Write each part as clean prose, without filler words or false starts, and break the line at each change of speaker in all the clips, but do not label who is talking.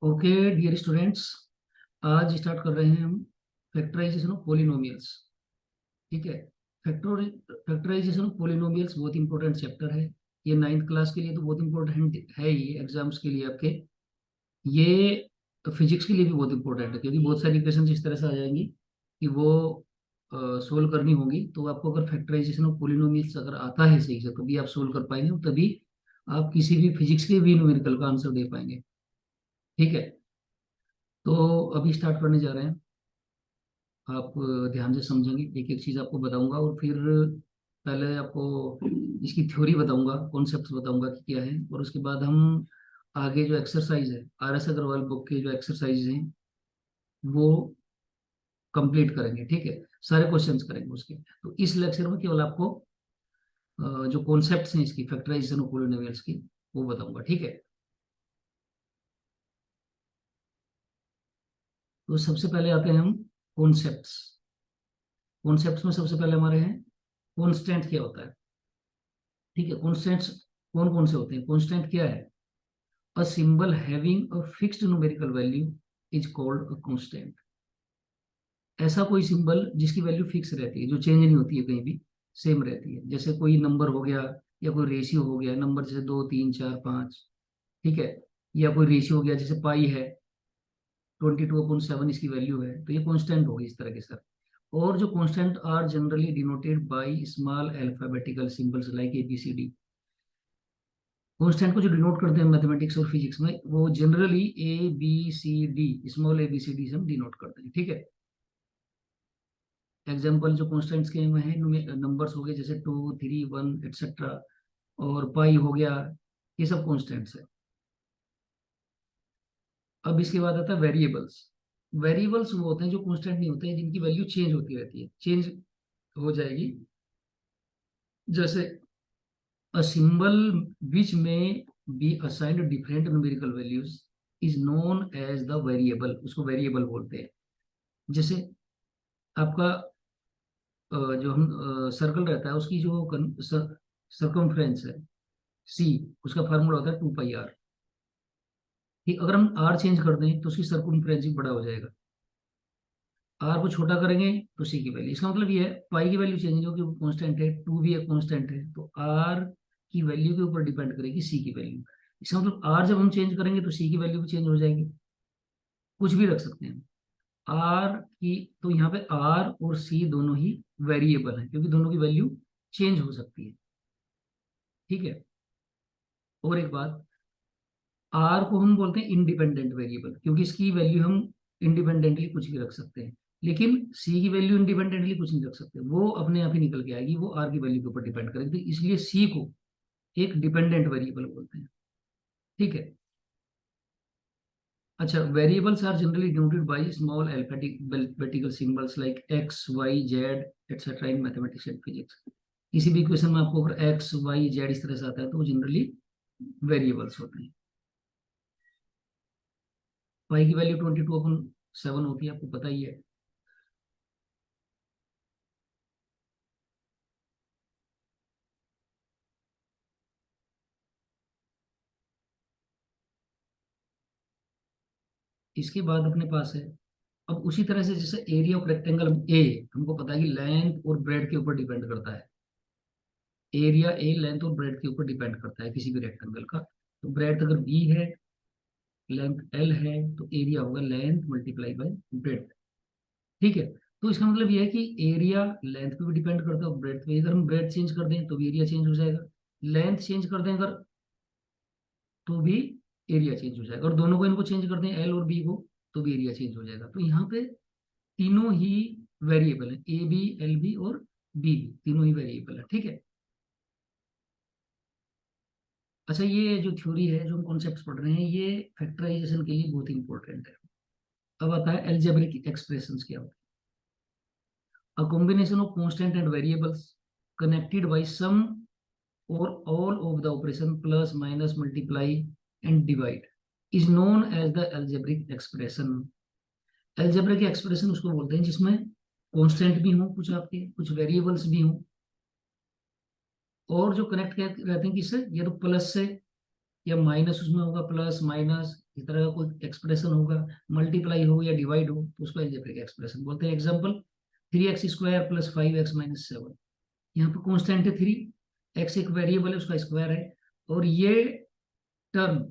Okay dear students, आज start कर रहे हैं हम फैक्टराइजेशन ऑफ पॉलिनोमियल्स। ठीक है। फैक्टराइजेशन ऑफ पॉलिनोमियल्स बहुत इंपॉर्टेंट चैप्टर है। ये 9th क्लास के लिए तो बहुत इंपॉर्टेंट है ही, एग्जाम्स के लिए आपके। ये फिजिक्स के लिए भी बहुत इंपॉर्टेंट है, क्योंकि बहुत सारी इक्वेशन इस तरह से आ जाएंगी कि वो सोल्व करनी होगी। तो आपको अगर फैक्टराइजेशन ऑफ पॉलिनोमियल्स अगर आता है सही से, तभी आप सोल्व कर पाएंगे, और तभी आप किसी भी फिजिक्स के भी न्यूमेरिकल का आंसर दे पाएंगे। ठीक है। तो अभी स्टार्ट करने जा रहे हैं। आप ध्यान से समझेंगे, एक एक चीज आपको बताऊंगा, और फिर पहले आपको इसकी थ्योरी बताऊंगा, कॉन्सेप्ट्स बताऊंगा कि क्या है, और उसके बाद हम आगे जो एक्सरसाइज है, RS अग्रवाल बुक के जो एक्सरसाइज हैं वो कंप्लीट करेंगे। ठीक है। सारे क्वेश्चंस करेंगे उसके। तो इस लेक्चर में केवल आपको जो कॉन्सेप्ट्स हैं इसकी, फैक्टराइजेशन ऑफ पॉलिनोमियल्स की, वो बताऊंगा। ठीक है। तो सबसे पहले आते हैं हम कॉन्सेप्ट्स। कॉन्सेप्ट्स में सबसे पहले हमारे हैं कॉन्स्टेंट क्या होता है। ठीक है। कॉन्स्टेंट्स कौन कौन से होते हैं? कॉन्स्टेंट क्या है? A symbol having a fixed numerical value is called a constant. ऐसा कोई सिंबल जिसकी वैल्यू फिक्स रहती है, जो चेंज नहीं होती है, कहीं भी सेम रहती है। जैसे कोई नंबर हो गया, या कोई रेशियो हो गया, नंबर जैसे 2 3 4 5। ठीक है। या कोई रेशियो हो गया, जैसे पाई है 22/7 इसकी वैल्यू है, तो ये कॉन्स्टेंट होगी इस तरह के सर। और जो constant are generally denoted by small alphabetical symbols like ABCD। Constant को जो डिनोट करते हैं मैथमेटिक्स और फिजिक्स में, वो जनरली ABCD, स्मॉल ABCD से हम डिनोट करते हैं। ठीक है। एग्जाम्पल जो कॉन्स्टेंट्स के में है, नंबर्स हो गए जैसे 2 3 1 एटसेट्रा, और पाई हो गया, ये सब कॉन्स्टेंट्स है। अब इसके बाद आता है वेरिएबल्स। वेरिएबल्स वो होते हैं जो कॉन्स्टेंट नहीं होते हैं, जिनकी वैल्यू चेंज होती रहती है, चेंज हो जाएगी। जैसे a symbol which may be assigned different numerical values is known as the variable, उसको वेरिएबल बोलते हैं। जैसे आपका जो हम सर्कल रहता है, उसकी जो सर्कमफ्रेंस है C, उसका फार्मूला होता है 2πr। ठीक। अगर हम R चेंज कर दें तो उसकी सर्कमफ्रेंस भी बड़ा हो जाएगा। R को छोटा करेंगे तो C की वैल्यू, इसका मतलब ये है पाई की वैल्यू चेंज नहीं होगी, वो कांस्टेंट है, 2 भी एक कांस्टेंट है, तो R की वैल्यू के ऊपर डिपेंड करेगी C की वैल्यू। इसका मतलब R जब हम चेंज करेंगे तो C की वैल्यू भी चेंज हो जाएगी। कुछ भी रख सकते हैं R की। तो यहाँ पे R और C दोनों ही वेरिएबल हैं, क्योंकि दोनों की वैल्यू चेंज हो सकती है। ठीक है। और एक बात, R को हम बोलते हैं इंडिपेंडेंट वेरिएबल, क्योंकि इसकी वैल्यू हम इंडिपेंडेंटली कुछ भी रख सकते हैं। लेकिन C की वैल्यू इंडिपेंडेंटली कुछ नहीं रख सकते, वो अपने आप ही निकल के आएगी, वो R की वैल्यू के ऊपर डिपेंड करेगी। तो इसलिए C को एक डिपेंडेंट वेरिएबल बोलते हैं। ठीक है। अच्छा, variables are generally denoted by small alphabetical symbols like X Y Z etcetera in mathematics and physics. किसी भी इक्वेशन में आपको अगर X Y Z इस तरह से आता है, तो वो जनरली वेरिएबल्स होते हैं। पाई की वैल्यू 22/7 होती है, आपको पता ही है। इसके बाद अपने पास है, अब उसी तरह से जैसे एरिया ऑफ रेक्टेंगल ए, हमको पता है कि लेंथ और ब्रेड के ऊपर डिपेंड करता है। एरिया ए लेंथ और ब्रेड के ऊपर डिपेंड करता है किसी भी रेक्टेंगल का। तो ब्रेड अगर बी है, लेंथ एल है, तो एरिया होगा लेंथ मल्टीप्लाई बाय ब्रेड। ठीक है। तो इसका मतलब यह है कि एरिया लेंथ पे भी डिपेंड करता है, ब्रेड पे। अगर हम ब्रेड चेंज कर दें तो भी एरिया चेंज हो जाएगा, लेंथ चेंज कर दें अगर, तो भी एरिया चेंज हो जाएगा, और दोनों को, इनको चेंज कर दें एल और बी को, तो भी एरिया चेंज हो जाएगा। तो यहाँ पे तीनों ही वेरिएबल है, ए बी एल बी और बी भी, तीनों ही वेरिएबल है। ठीक है। अच्छा, ये जो थ्योरी है, जो हम कॉन्सेप्ट्स पढ़ रहे हैं, ये फैक्टराइजेशन के लिए बहुत इंपॉर्टेंट है। अब आता है एल्जेब्रिक एक्सप्रेशंस क्या होती है। A combination of constant and variables connected by some और all of the operation plus minus multiply and divide is known as the algebraic expression. Algebraic expression उसको बोलते हैं जिसमें कांस्टेंट भी हो, कुछ आपके कुछ वेरिएबल्स भी हो, और जो कनेक्ट रहते हैं किससे, या तो प्लस से, या माइनस, उसमें होगा प्लस माइनस, इस तरह का कोई एक्सप्रेशन होगा, मल्टीप्लाई हो या डिवाइड हो, तो उसको एल्जेब्रिक एक्सप्रेशन बोलते हैं। Example, 3x² plus 5x minus 7। यहाँ पे कॉन्स्टेंट है 3, x एक वेरिएबल है, उसका स्क्वायर है, और ये टर्म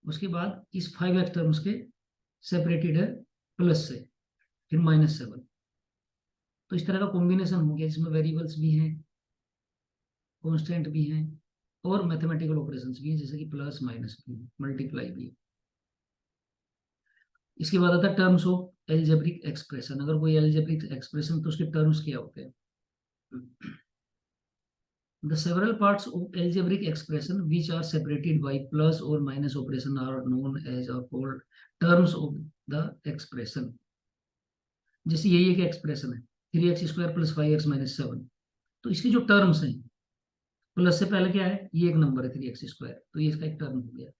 उसके बाद इस 5x टर्म्स के सेपरेटेड है प्लस से, फिर -7। तो इस तरह का कॉम्बिनेशन हो गया जिसमें वेरिएबल्स भी हैं, कांस्टेंट भी हैं, और मैथमेटिकल ऑपरेशंस भी हैं, जैसे कि प्लस माइनस भी, मल्टीप्लाई भी। इसके बाद आता है टर्म्स ऑफ एल्जेब्रिक एक्सप्रेशन। अगर कोई एल्जेब्रिक एक्सप्रेशन, तो उसके टर्म्स क्या होते हैं? The several parts of algebraic expression which are separated by plus or minus operation are known as or called terms of the expression। जैसे यही एक एक्सप्रेशन है, 3x² प्लस 5x माइनस 7, तो इसकी जो टर्म्स हैं, प्लस से पहले क्या है, ये एक नंबर है 3x², तो ये इसका एक टर्म हो गया।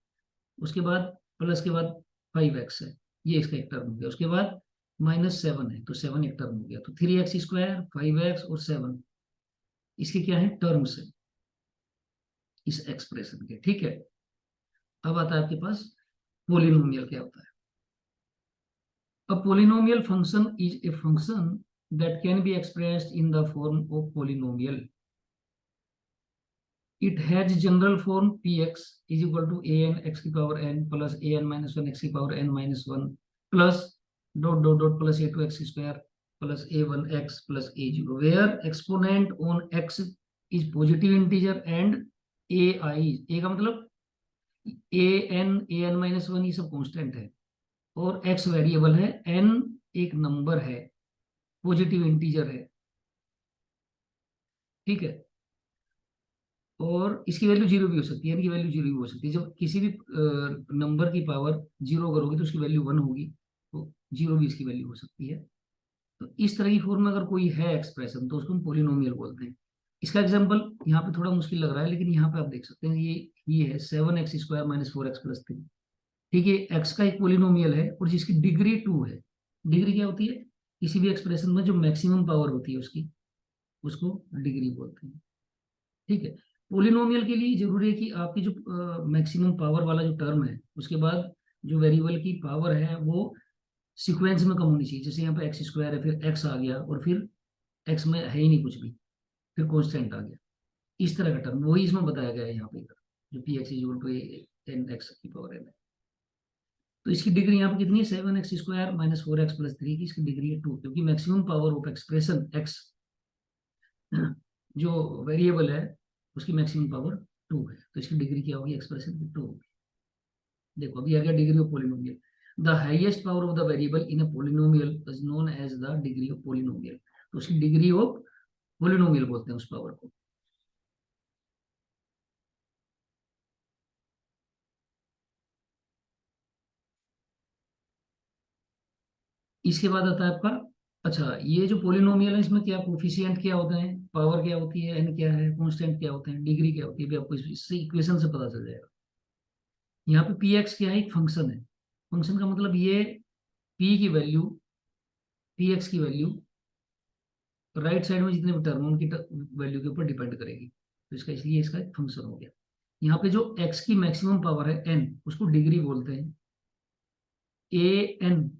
उसके बाद प्लस के बाद 5x है, ये इसका एक टर्म हो गया। उसके बाद -7 है, तो 7 एक टर्म हो गया। तो 3x², 5x और 7 इसके क्या है, टर्म्स है इस एक्सप्रेशन के। ठीक है, अब आता है आपके पास पोलिनोमियल क्या होता है। A polynomial function is a function that can be expressed in the form of polynomial. It has general form px is equal to an x की power n plus an minus 1 x की power n minus 1 plus dot dot dot plus a2 x square plus a1 x plus a0, where exponent on x is positive integer and a का मतलब an minus 1 ये सब constant है, और x variable है, n एक number है, positive integer है। ठीक है, और इसकी वैल्यू जीरो भी हो सकती है, इनकी वैल्यू जीरो भी हो सकती है। जब किसी भी नंबर की पावर जीरो करोगे तो उसकी वैल्यू 1 होगी, तो जीरो भी इसकी वैल्यू हो सकती है। तो इस तरह की फॉर्म में अगर कोई है एक्सप्रेशन, तो उसको हम पोलिनोमियल बोलते हैं। इसका एग्जाम्पल यहाँ पे थोड़ा मुश्किल लग रहा है, लेकिन यहाँ पे आप देख सकते हैं, ये है 7x² माइनस 4x प्लस 3। ठीक है, एक्स का एक पोलिनोमियल है और जिसकी डिग्री 2 है। डिग्री क्या होती है? किसी भी एक्सप्रेशन में जो मैक्सिमम पावर होती है उसकी, उसको डिग्री बोलते हैं। ठीक है, पोलिनोमियल के लिए जरूरी है कि आपकी जो मैक्सिमम पावर वाला जो टर्म है, उसके बाद जो वेरिएबल की पावर है वो सीक्वेंस में कम होनी चाहिए। जैसे यहाँ पे x² है, फिर x आ गया, और फिर x में है ही नहीं कुछ भी, फिर कांस्टेंट आ गया। इस तरह का टर्म वही इसमें बताया गया है यहाँ पे, जो px equal to n x की पावर n है। तो इसकी डिग्री यहाँ पे कितनी है, 7x² माइनस 4x प्लस 3 की इसकी डिग्री है 2, क्योंकि maximum power of expression x जो वेरिएबल है उसकी मैक्सिमम पावर 2 है, तो इसकी डिग्री क्या होगी, एक्सप्रेशन की 2 होगी। देखो अभी आ गया degree of polynomial. The highest power of the variable in a polynomial is known as the degree of polynomial. तो उसकी डिग्री ऑफ पोलिनोमियल बोलते हैं उस पावर को। इसके बाद आता है आपका, अच्छा ये जो पोलिनोमियल है इसमें क्या कोफिशिएंट क्या होते हैं, पावर क्या होती है, एन क्या है, कांस्टेंट क्या होते हैं, डिग्री क्या होती है, भी आपको इससे इक्वेशन से पता चल जाएगा। यहाँ पे पी एक्स क्या है, एक फंक्शन है। फंक्शन का मतलब ये पी की वैल्यू, पी एक्स की वैल्यू राइट साइड में जितने भी टर्म उनकी वैल्यू के ऊपर डिपेंड करेगी, तो इसका इसलिए इसका एक फंक्शन हो गया। यहाँ पे जो एक्स की मैक्सिमम पावर है एन, उसको डिग्री बोलते हैं। ए एन,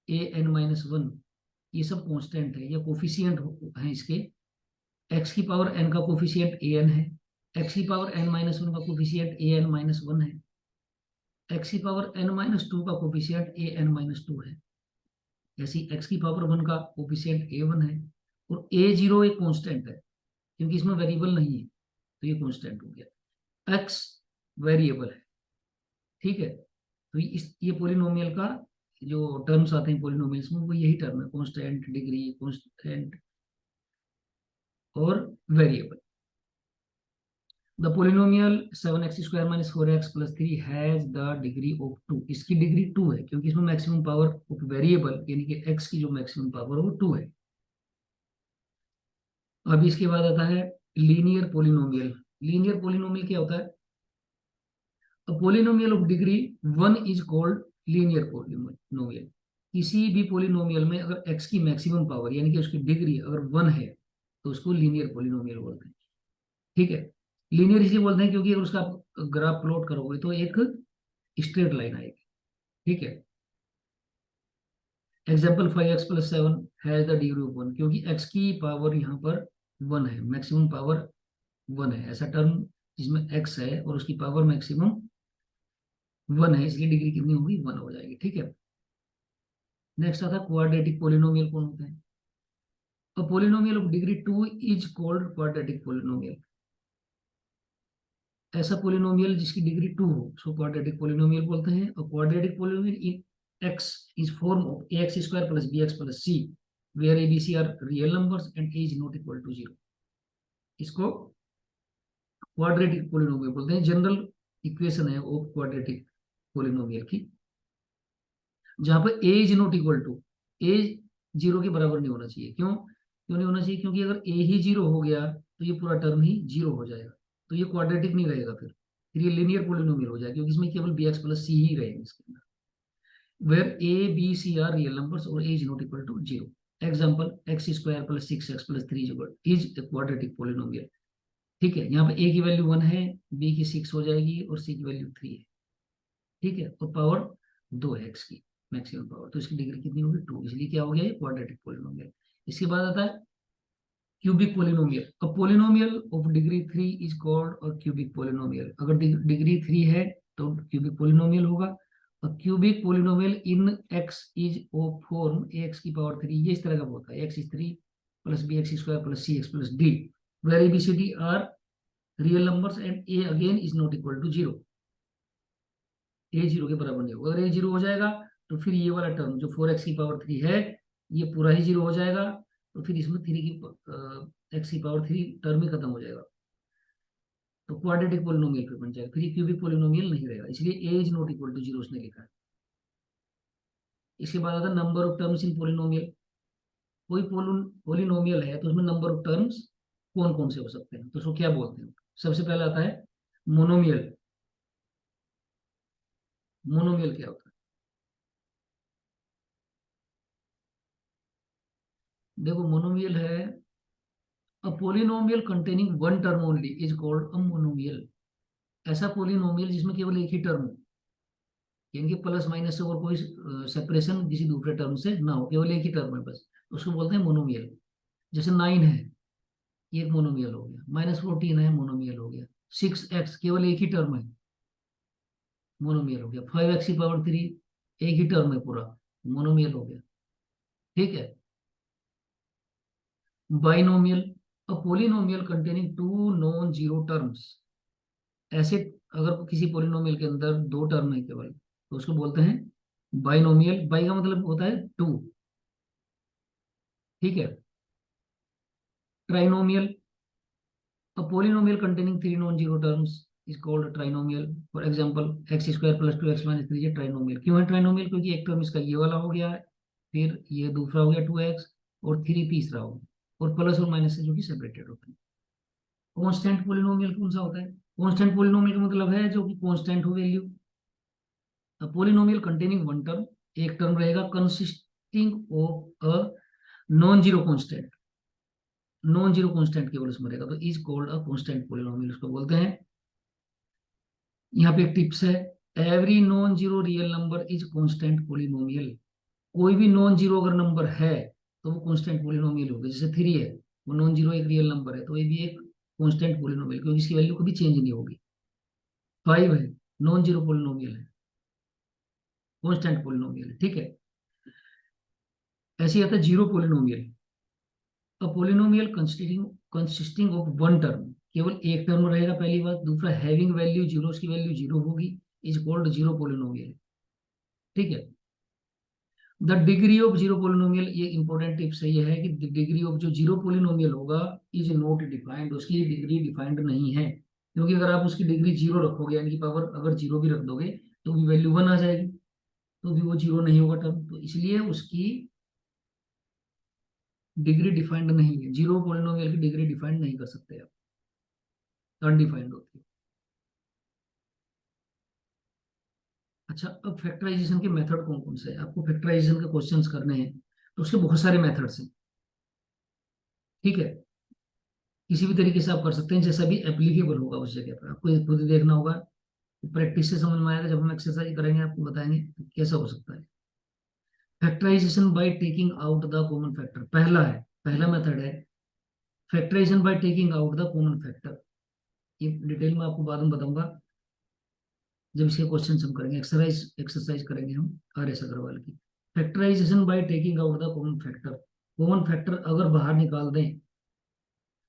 an-1 ये सब कांस्टेंट है या कोफिशिएंट है इसके। एक्स की पावर एन का कोफिशिएंट ए एन है, एक्स की पावर n-1 का कोफिशिएंट an-1 है, एक्स की पावर n-2 का कोफिशिएंट an-2 है। ऐसी एक्स की पावर 1 का कोफिशिएंट a1 है, और a0 एक कांस्टेंट है, क्योंकि इसमें वेरिएबल नहीं है, तो ये कांस्टेंट हो गया। एक्स वेरिएबल है। ठीक है, तो ये पोलिनोमियल का जो टर्म्स आते हैं पोलिनोमियल्स में, वो यही टर्म है, कांस्टेंट, डिग्री, कांस्टेंट और variable. The polynomial 7x² minus 4x plus 3 has the degree of 2। इसकी डिग्री 2 है, क्योंकि इसमें मैक्सिमम पावर ऑफ वेरिएबल यानी कि x की जो मैक्सिमम पावर है वो 2 है। अब इसके बाद आता है लीनियर पोलिनोमियल। लीनियर पोलिनोमियल क्या होता है? A polynomial of degree 1 is called linear polynomial। किसी भी पोलिनोमियल में अगर x की मैक्सिमम पावर यानी कि उसकी डिग्री अगर 1 है, तो उसको लीनियर पोलिनोमियल बोलते हैं। ठीक है, लीनियर इसलिए बोलते हैं क्योंकि अगर उसका ग्राफ प्लॉट करोगे तो एक स्ट्रेट लाइन आएगी। ठीक है। Example 5x+7 has the degree of 1, क्योंकि x की पावर यहाँ पर 1 है, मैक्सिमम पावर 1 है, ऐसा टर्म जिसमें x है और उसकी पावर मैक्सिमम 1 है, इसकी डिग्री कितनी होगी, 1 हो जाएगी। ठीक है। नेक्स्ट आता है क्वाड्रेटिक पोलिनोमियल कौन होता है। A polynomial of degree 2 is called quadratic polynomial। ऐसा पोलिनोमियल जिसकी डिग्री 2 हो उसको क्वाड्रेटिक पोलिनोमियल बोलते हैं। और quadratic polynomial in x is form of ax square plus bx plus c where a b c are real numbers and a is not equal to 0। इसको quadratic polynomial बोलते हैं। General equation है of quadratic polynomial की, जहां पर a is not equal to, a 0 के बराबर नहीं होना चाहिए। क्यों नहीं होना चाहिए, क्योंकि अगर a ही 0 हो गया तो ये पूरा टर्म ही 0 हो जाएगा, तो ये क्वाड्रेटिक नहीं रहेगा। फिर ये लिनियर पोलिनोमियल हो जाएगा, क्योंकि इसमें केवल bx प्लस c ही रहेंगे इसके अंदर, where a b c are real numbers और a is not equal to 0। Example x square plus 6x plus 3 is quadratic polynomial. ठीक है। यहाँ पे a की वैल्यू 1 है, b की 6 हो जाएगी और c की वैल्यू 3 है। ठीक है। और पावर 2 है x की मैक्सिमम पावर, तो इसकी डिग्री कितनी होगी, 2, इसलिए क्या हो गया ये क्वाड्रेटिक पोलिनोमियल। इसके बाद आता है cubic polynomial. A polynomial of degree 3 is called a cubic polynomial. अगर डिग्री 3 है तो क्यूबिक पोलिनोमियल होगा। A cubic polynomial in x is of form ax की पावर 3, ये इस तरह का होता है, x is 3 plus bx square plus cx plus d where a b c d are real numbers and a again is not equal to 0। a 0 के बराबर नहीं होगा। अगर a 0 हो जाएगा तो फिर ये वाला टर्म जो 4x की पावर 3 है ये पूरा ही 0 हो जाएगा, तो फिर इसमें 3 की x की पावर 3 टर्म ही खत्म हो जाएगा, तो क्वाड्रेटिक पोलिनोमियल फिर बन जाएगा। फिर ये क्यूबिक पोलिनोमियल नहीं रहेगा, इसलिए a is not equal to 0 उसने लिखा है। इसके बाद आता है number of terms in polynomial. कोई पोलिनोमियल है तो उसमें नंबर ऑफ टर्म्स कौन कौन से हो सकते हैं, तो उसको क्या बोलते हैं। सबसे पहले आता है मोनोमियल। मोनोमियल क्या होता है, देखो मोनोमियल है a polynomial containing one term only is called a monomial. ऐसा पोलिनोमियल जिसमें केवल एक ही टर्म हो, यानी कि प्लस माइनस से और कोई सेपरेशन किसी दूसरे टर्म से ना हो, केवल एक ही टर्म है बस, उसको बोलते हैं मोनोमियल। जैसे 9 है, ये एक मोनोमियल हो गया। -14 है, मोनोमियल हो गया। 6x केवल एक ही टर्म है, मोनोमियल हो गया। 5x की पावर 3 एक ही टर्म है पूरा, मोनोमियल हो गया। ठीक है। Binomial a polynomial containing two non zero terms. ऐसे अगर किसी पोलिनोमियल के अंदर दो टर्म है केवल तो उसको बोलते हैं बाइनोमियल। बाई का मतलब होता है 2। ठीक है। Trinomial a polynomial containing 3 non zero terms is called trinomial. For example x square plus 2x - 3 ये ट्राइनोमियल। क्यों है ट्राइनोमियल, क्योंकि एक टर्म इसका ये वाला हो गया है, फिर ये दूसरा हो गया 2x और 3 तीसरा हो गया, और प्लस और माइनस से जो कि सेपरेटेड होते हैं। कांस्टेंट पोलिनोमियल कौन सा होता है, कांस्टेंट पोलिनोमियल का मतलब है जो कि कांस्टेंट हो value. Polynomial containing one term, एक टर्म रहेगा consisting of a non zero constant, non zero constant केवल उसमें रहेगा, तो is called a constant polynomial उसको बोलते हैं। यहाँ पे एक टिप्स है, every non zero real number is constant polynomial. कोई भी नॉन जीरो अगर नंबर है तो वो कांस्टेंट पोलिनोमियल होगा। जैसे 3 है, वो नॉन जीरो एक रियल नंबर है, तो ये भी एक कांस्टेंट पोलिनोमियल, क्योंकि इसकी वैल्यू कभी चेंज नहीं होगी। 5 है, नॉन जीरो पोलिनोमियल है, कांस्टेंट पोलिनोमियल है। ठीक है। ऐसे ही आता है zero polynomial. A polynomial consisting of one term, केवल एक टर्म रहेगा पहली बात, दूसरा हैविंग वैल्यू जीरो, उसकी वैल्यू जीरो होगी, इज कॉल्ड जीरो पोलिनोमियल। ठीक है। The degree of zero polynomial, ये इंपॉर्टेंट टिप्स है, ये है कि डिग्री ऑफ जो जीरो पोलिनोमियल होगा इज नॉट डिफाइंड, उसकी डिग्री डिफाइंड नहीं है। क्योंकि अगर आप उसकी डिग्री जीरो रखोगे, यानी कि पावर अगर जीरो भी रख दोगे तो भी वैल्यू 1 आ जाएगी, तो भी वो जीरो नहीं होगा टर्म, तो इसलिए उसकी डिग्री डिफाइंड नहीं है। जीरो पोलिनोमियल की डिग्री डिफाइंड नहीं कर सकते आप, अनडिफाइंड होती है। अच्छा, अब फैक्टराइजेशन के मेथड कौन कौन से हैं, आपको फैक्टराइजेशन के क्वेश्चंस करने हैं तो उसके बहुत सारे मेथड्स हैं। ठीक है। किसी भी तरीके से आप कर सकते हैं, जैसा भी एप्लीकेबल होगा उस जगह पर, आपको ये खुद ही देखना होगा प्रैक्टिस से समझ में आएगा, जब हम एक्सरसाइज करेंगे आपको बताएंगे कैसा हो सकता है। Factorization by taking out the common factor, पहला मेथड है factorization by taking out the common factor. ये डिटेल में आपको बाद में बताऊंगा जब इसके क्वेश्चन हम करेंगे, एक्सरसाइज करेंगे हम आर एस अग्रवाल की। Factorization by taking out the common factor अगर बाहर निकाल दें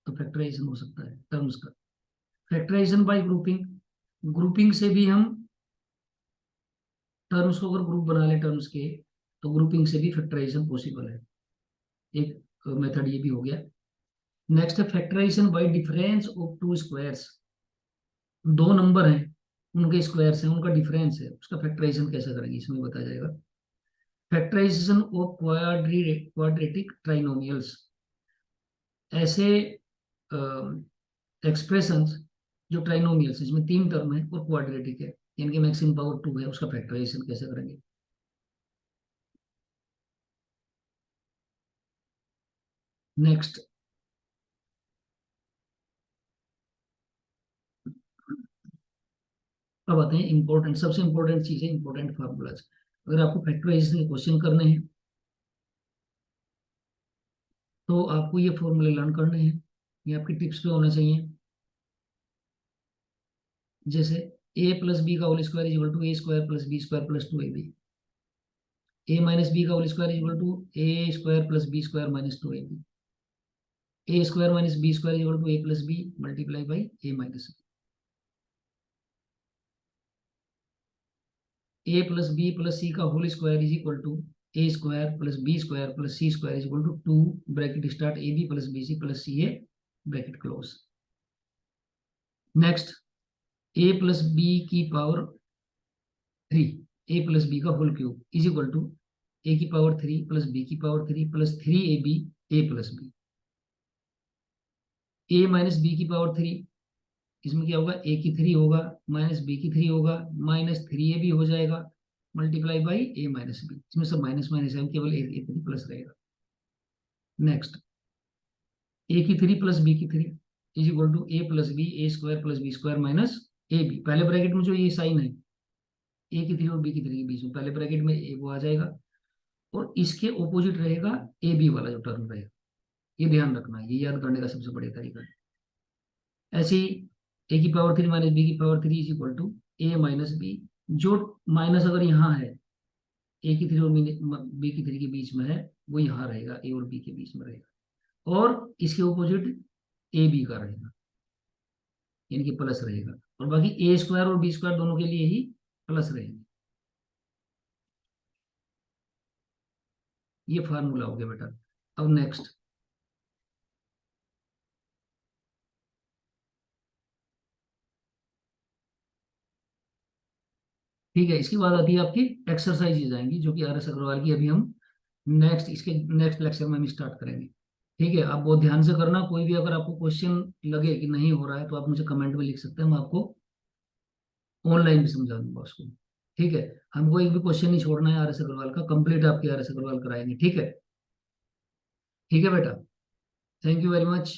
तो फैक्टराइजेशन हो सकता है टर्म्स का। फैक्टराइजेशन बाय ग्रुपिंग, ग्रुपिंग से भी हम टर्म्स को अगर ग्रुप बना ले टर्म्स के, तो ग्रुपिंग से भी फैक्टराइजेशन पॉसिबल है। एक मेथड ये भी हो गया। नेक्स्ट है factorization by difference of two squares, दो नंबर हैं उनके स्क्वायर्स हैं, उनका डिफरेंस है, उसका फैक्टराइजेशन कैसे करेंगे इसमें बताया जाएगा। फैक्टराइजेशन ऑफ क्वाड्रेटिक ट्राइनोमियल्स, ऐसे एक्सप्रेशंस जो ट्राइनोमियल्स इसमें तीन टर्म है और क्वाड्रेटिक है, यानी कि मैक्सिमम पावर 2 है, उसका फैक्टराइजेशन कैसे करेंगे। नेक्स्ट अब आते हैं इंपॉर्टेंट, सबसे इंपॉर्टेंट चीज है इंपॉर्टेंट फार्मूलाज। अगर आपको फैक्टराइजेशन के क्वेश्चन करने हैं तो आपको ये फॉर्मूले लर्न करने हैं, ये आपकी टिप्स पे होना चाहिए। जैसे ए प्लस बी का whole square is equal to A square plus B square plus 2ab, A minus B का whole square is equal to A square plus B square minus 2ab, A square minus B square is equal to A plus B multiply by A minus B, A plus B plus C का whole square is equal to A square plus B square plus C square is equal to 2 bracket start A B plus B C plus C A bracket close. Next A plus B की power 3, A plus B का whole cube is equal to A की power 3 plus B की power 3 plus 3ab A plus B, A minus B की power 3, इसमें क्या होगा ए की 3 होगा माइनस बी की 3 होगा माइनस 3ab हो जाएगा multiply by A minus b, इसमें सब माइनस माइनस है, केवल ए 3 प्लस रहेगा। नेक्स्ट ए की 3 प्लस बी की 3 is equal to A plus B a square plus B square minus a b, पहले ब्रैकेट में जो ये साइन है ए की 3 और बी की 3 के बीच में पहले ब्रैकेट में ए वो आ जाएगा, और इसके ऑपोजिट रहेगा ए बी वाला जो टर्म रहेगा, ये ध्यान रखना है, ये याद करने का सबसे बढ़िया तरीका है। ऐसे ही ए की पावर 3 माइनस बी की power 3 is equal to a minus b, जो माइनस अगर यहाँ है ए की 3 और बी की 3 के बीच में है वो यहाँ रहेगा, ए और बी के बीच में रहेगा, और इसके ऑपोजिट ए बी का रहेगा यानी कि प्लस रहेगा, और बाकी ए स्क्वायर और बी स्क्वायर दोनों के लिए ही प्लस रहेंगे। ये फार्मूला हो गया बेटा। अब नेक्स्ट ठीक है, इसके बाद आती है आपकी एक्सरसाइजेज आएंगी जो कि आर एस अग्रवाल की अभी हम नेक्स्ट लेक्चर में हम स्टार्ट करेंगे। ठीक है, आप बहुत ध्यान से करना, कोई भी अगर आपको क्वेश्चन लगे कि नहीं हो रहा है तो आप मुझे कमेंट में लिख सकते हैं, मैं आपको ऑनलाइन भी समझा दूंगा उसको। ठीक है, हमको एक भी क्वेश्चन नहीं छोड़ना है आर एस अग्रवाल का, कंप्लीट आपके आर एस अग्रवाल कराएंगे। ठीक है, ठीक है बेटा, थैंक यू वेरी मच।